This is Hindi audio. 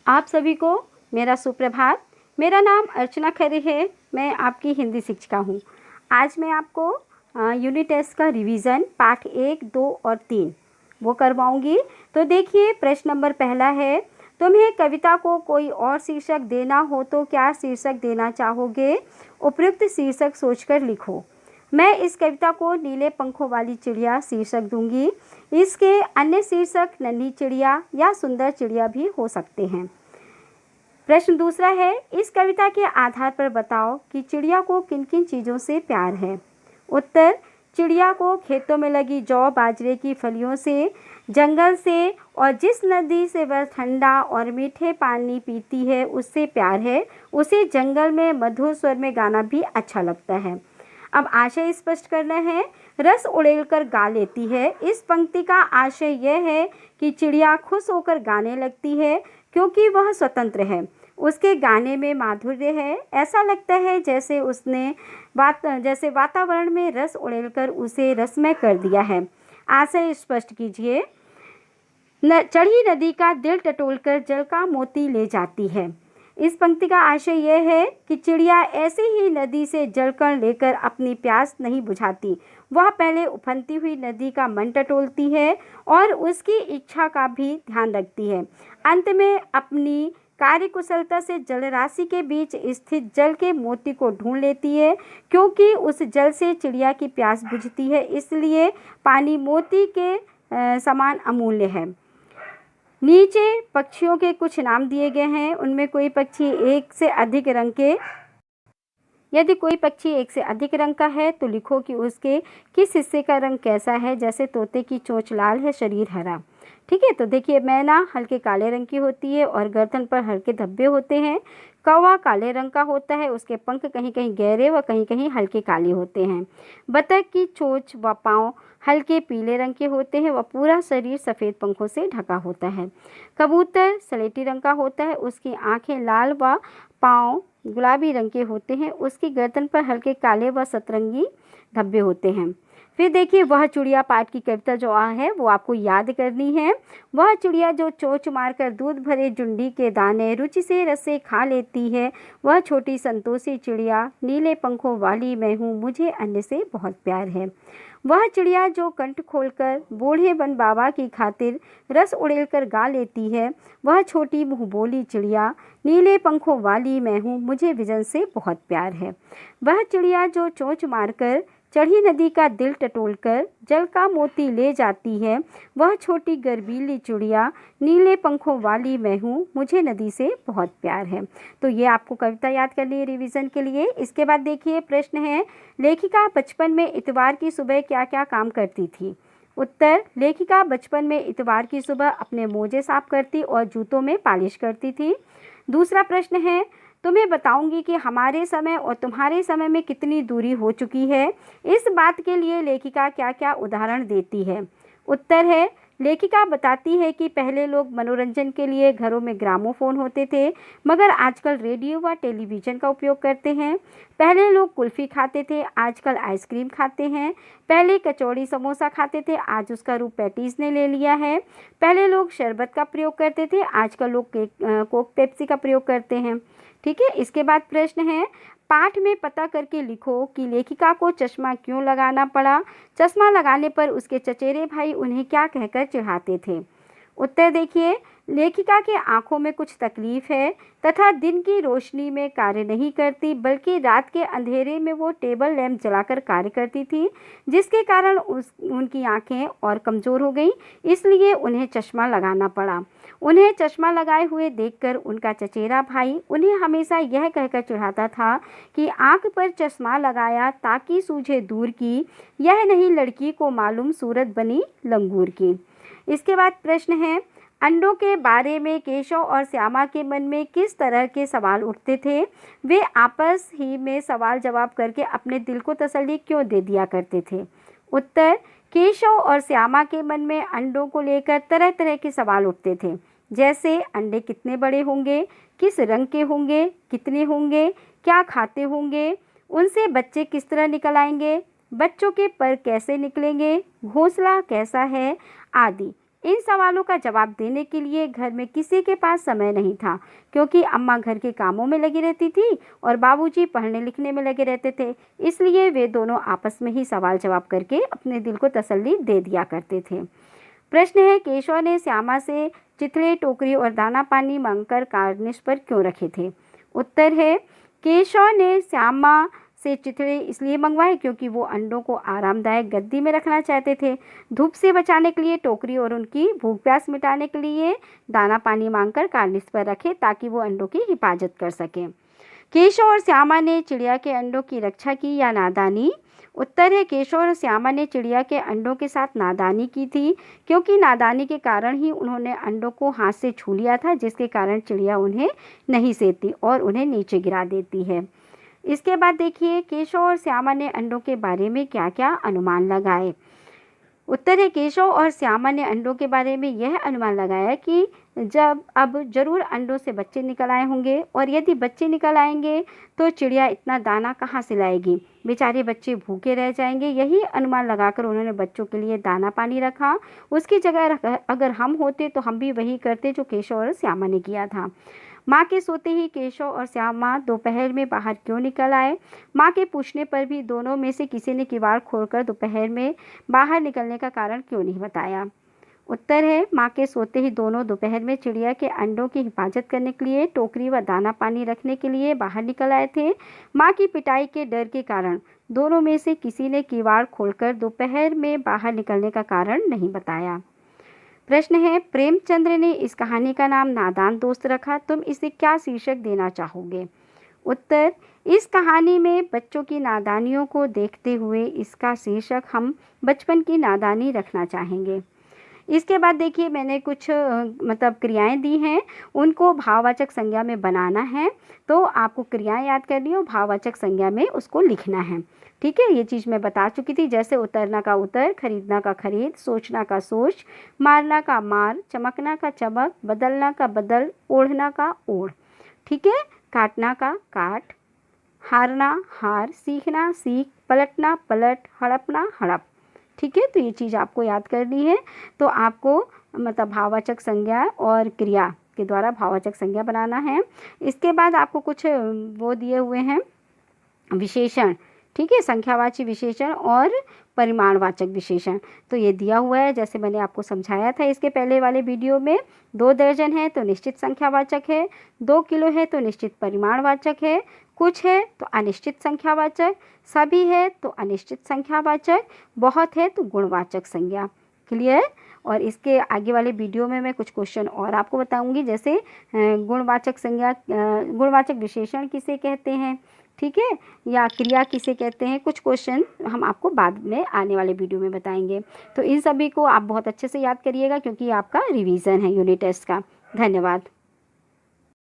आप सभी को मेरा सुप्रभात। मेरा नाम अर्चना खरे है। मैं आपकी हिंदी शिक्षिका हूँ। आज मैं आपको यूनिट टेस्ट का रिवीजन पाठ 1, 2 और 3 वो करवाऊँगी। तो देखिए, प्रश्न नंबर पहला है, तुम्हें कविता को कोई और शीर्षक देना हो तो क्या शीर्षक देना चाहोगे? उपयुक्त शीर्षक सोचकर लिखो। मैं इस कविता को नीले पंखों वाली चिड़िया शीर्षक दूंगी। इसके अन्य शीर्षक नन्ही चिड़िया या सुंदर चिड़िया भी हो सकते हैं। प्रश्न दूसरा है, इस कविता के आधार पर बताओ कि चिड़िया को किन किन चीज़ों से प्यार है। उत्तर, चिड़िया को खेतों में लगी जौ बाजरे की फलियों से, जंगल से और जिस नदी से वह ठंडा और मीठे पानी पीती है उससे प्यार है। उसे जंगल में मधुर स्वर में गाना भी अच्छा लगता है। अब आशय स्पष्ट करना है। रस उड़ेलकर गा लेती है। इस पंक्ति का आशय यह है कि चिड़िया खुश होकर गाने लगती है क्योंकि वह स्वतंत्र है। उसके गाने में माधुर्य है। ऐसा लगता है जैसे उसने वातावरण में रस उड़ेलकर उसे रसमय कर दिया है। आशय स्पष्ट कीजिए। चढ़ी नदी का दिल टटोलकर जल का मोती ले जाती है। इस पंक्ति का आशय यह है कि चिड़िया ऐसे ही नदी से जल कण लेकर अपनी प्यास नहीं बुझाती। वह पहले उफनती हुई नदी का मन टटोलती है और उसकी इच्छा का भी ध्यान रखती है। अंत में अपनी कार्यकुशलता से जलराशि के बीच स्थित जल के मोती को ढूंढ लेती है। क्योंकि उस जल से चिड़िया की प्यास बुझती है, इसलिए पानी मोती के समान अमूल्य है। नीचे पक्षियों के कुछ नाम दिए गए हैं। उनमें कोई पक्षी एक से अधिक रंग के, यदि कोई पक्षी एक से अधिक रंग का है तो लिखो कि उसके किस हिस्से का रंग कैसा है। जैसे तोते की चोंच लाल है, शरीर हरा। ठीक है, तो देखिए, मैना हल्के काले रंग की होती है और गर्दन पर हल्के धब्बे होते हैं। कौवा काले रंग का होता है, उसके पंख कहीं कहीं गहरे व कहीं कहीं हल्के काले होते हैं। बतख की चोंच व पाँव हल्के पीले रंग के होते हैं व पूरा शरीर सफ़ेद पंखों से ढका होता है। कबूतर सलेटी रंग का होता है, उसकी आँखें लाल व पाँव गुलाबी रंग के होते हैं। उसकी गर्दन पर हल्के काले व सतरंगी धब्बे होते हैं। फिर देखिए, वह चिड़िया पाठ की कविता जो है वो आपको याद करनी है। वह चिड़िया जो चोंच मारकर दूध भरे जुंडी के दाने रुचि से रसे खा लेती है, वह छोटी संतोषी चिड़िया नीले पंखों वाली मैं हूँ, मुझे अन्य से बहुत प्यार है। वह चिड़िया जो कंठ खोलकर बूढ़े वन बाबा की खातिर रस उड़ेलकर गा लेती है, वह छोटी मुँह बोली चिड़िया नीले पंखों वाली मैं हूँ, मुझे विजन से बहुत प्यार है। वह चिड़िया जो चोंच मारकर चढ़ी नदी का दिल टटोलकर जल का मोती ले जाती है, वह छोटी गर्वीली चिड़िया नीले पंखों वाली मैं हूँ, मुझे नदी से बहुत प्यार है। तो ये आपको कविता याद करनी है रिवीजन के लिए। इसके बाद देखिए, प्रश्न है, लेखिका बचपन में इतवार की सुबह क्या क्या काम करती थी। उत्तर, लेखिका बचपन में इतवार की सुबह अपने मोजे साफ करती और जूतों में पालिश करती थी। दूसरा प्रश्न है, तुम्हें बताऊंगी कि हमारे समय और तुम्हारे समय में कितनी दूरी हो चुकी है। इस बात के लिए लेखिका क्या क्या उदाहरण देती है। उत्तर है, लेखिका बताती है कि पहले लोग मनोरंजन के लिए घरों में ग्रामोफोन होते थे, मगर आजकल रेडियो व टेलीविज़न का उपयोग करते हैं। पहले लोग कुल्फ़ी खाते थे, आजकल आइसक्रीम खाते हैं। पहले कचौड़ी समोसा खाते थे, आज उसका रूप पैटीज़ ने ले लिया है। पहले लोग शरबत का प्रयोग करते थे, आजकल लोग कोक पेप्सी का प्रयोग करते हैं। ठीक है, इसके बाद प्रश्न है, पाठ में पता करके लिखो कि लेखिका को चश्मा क्यों लगाना पड़ा। चश्मा लगाने पर उसके चचेरे भाई उन्हें क्या कहकर चिढ़ाते थे। उत्तर देखिए, लेखिका के आंखों में कुछ तकलीफ है तथा दिन की रोशनी में कार्य नहीं करती, बल्कि रात के अंधेरे में वो टेबल लैंप जलाकर कार्य करती थी, जिसके कारण उनकी आंखें और कमज़ोर हो गईं, इसलिए उन्हें चश्मा लगाना पड़ा। उन्हें चश्मा लगाए हुए देखकर उनका चचेरा भाई उन्हें हमेशा यह कहकर चिढ़ाता था कि आंख पर चश्मा लगाया ताकि सूझे दूर की, यह नहीं लड़की को मालूम सूरत बनी लंगूर की। इसके बाद प्रश्न है, अंडों के बारे में केशव और श्यामा के मन में किस तरह के सवाल उठते थे। वे आपस ही में सवाल जवाब करके अपने दिल को तसल्ली क्यों दे दिया करते थे। उत्तर, केशव और श्यामा के मन में अंडों को लेकर तरह तरह के सवाल उठते थे, जैसे अंडे कितने बड़े होंगे, किस रंग के होंगे, कितने होंगे, क्या खाते होंगे, उनसे बच्चे किस तरह निकल आएंगे, बच्चों के पर कैसे निकलेंगे, घोंसला कैसा है, आदि। इन सवालों का जवाब देने के लिए घर में किसी के पास समय नहीं था, क्योंकि अम्मा घर के कामों में लगी रहती थी और बाबूजी पढ़ने लिखने में लगे रहते थे। इसलिए वे दोनों आपस में ही सवाल जवाब करके अपने दिल को तसल्ली दे दिया करते थे। प्रश्न है, केशव ने श्यामा से चिथड़े, टोकरी और दाना पानी मांगकर कार्निश पर क्यों रखे थे? उत्तर है, केशव ने श्यामा से चिथड़े इसलिए मंगवाए क्योंकि वो अंडों को आरामदायक गद्दी में रखना चाहते थे। धूप से बचाने के लिए टोकरी और उनकी भूख प्यास मिटाने के लिए दाना पानी मांगकर कार्निश पर रखे ताकि वो अंडों की हिफाजत कर सकें। केशव और श्यामा ने चिड़िया के अंडों की रक्षा की या नादानी? उत्तर है, केशव और श्यामा ने चिड़िया के अंडों के साथ नादानी की थी, क्योंकि नादानी के कारण ही उन्होंने अंडों को हाथ से छू लिया था, जिसके कारण चिड़िया उन्हें नहीं सेती और उन्हें नीचे गिरा देती है। इसके बाद देखिए, केशव और श्यामा ने अंडों के बारे में क्या क्या अनुमान लगाए। उत्तर है, केशव और श्यामा ने अंडों के बारे में यह अनुमान लगाया कि अब जरूर अंडों से बच्चे निकल आए होंगे, और यदि बच्चे निकल आएंगे तो चिड़िया इतना दाना कहाँ से लाएगी, बेचारे बच्चे भूखे रह जाएंगे। यही अनुमान लगाकर उन्होंने बच्चों के लिए दाना पानी रखा। उसकी जगह अगर हम होते तो हम भी वही करते जो केशव और श्यामा ने किया था। माँ के सोते ही केशव और श्यामा दोपहर में बाहर क्यों निकल आए? माँ के पूछने पर भी दोनों में से किसी ने किवाड़ खोलकर दोपहर में बाहर निकलने का कारण क्यों नहीं बताया? उत्तर है, माँ के सोते ही दोनों दोपहर में चिड़िया के अंडों की हिफाजत करने के लिए टोकरी व दाना पानी रखने के लिए बाहर निकल आए थे। माँ की पिटाई के डर के कारण दोनों में से किसी ने किवाड़ खोलकर दोपहर में बाहर निकलने का कारण नहीं बताया। प्रश्न है, प्रेमचंद्र ने इस कहानी का नाम नादान दोस्त रखा, तुम इसे क्या शीर्षक देना चाहोगे? उत्तर, इस कहानी में बच्चों की नादानियों को देखते हुए इसका शीर्षक हम बचपन की नादानी रखना चाहेंगे। इसके बाद देखिए, मैंने कुछ क्रियाएं दी हैं, उनको भाववाचक संज्ञा में बनाना है। तो आपको क्रियाएं याद करनी है और भाववाचक संज्ञा में उसको लिखना है। ठीक है, ये चीज़ मैं बता चुकी थी, जैसे उतरना का उतर, खरीदना का खरीद, सोचना का सोच, मारना का मार, चमकना का चमक, बदलना का बदल, ओढ़ना का ओढ़। ठीक है, काटना का काट, हारना हार, सीखना सीख, पलटना पलट, हड़पना हड़प। ठीक है, तो ये चीज़ आपको याद करनी है। तो आपको भाववाचक संज्ञा और क्रिया के द्वारा भाववाचक संज्ञा बनाना है। इसके बाद आपको कुछ वो दिए हुए हैं विशेषण। ठीक है, संख्यावाची विशेषण और परिमाणवाचक विशेषण, तो ये दिया हुआ है। जैसे मैंने आपको समझाया था इसके पहले वाले वीडियो में, 2 दर्जन है तो निश्चित संख्यावाचक है, 2 किलो है तो निश्चित परिमाणवाचक है, कुछ है तो अनिश्चित संख्यावाचक, सभी है तो अनिश्चित संख्यावाचक, बहुत है तो गुणवाचक संज्ञा। क्लियर? और इसके आगे वाले वीडियो में मैं कुछ क्वेश्चन और आपको बताऊंगी, जैसे गुणवाचक संज्ञा, गुणवाचक विशेषण किसे कहते हैं, ठीक है, या क्रिया किसे कहते हैं, कुछ क्वेश्चन हम आपको बाद में आने वाले वीडियो में बताएंगे। तो इन सभी को आप बहुत अच्छे से याद करिएगा, क्योंकि आपका रिवीजन है यूनिट टेस्ट का। धन्यवाद।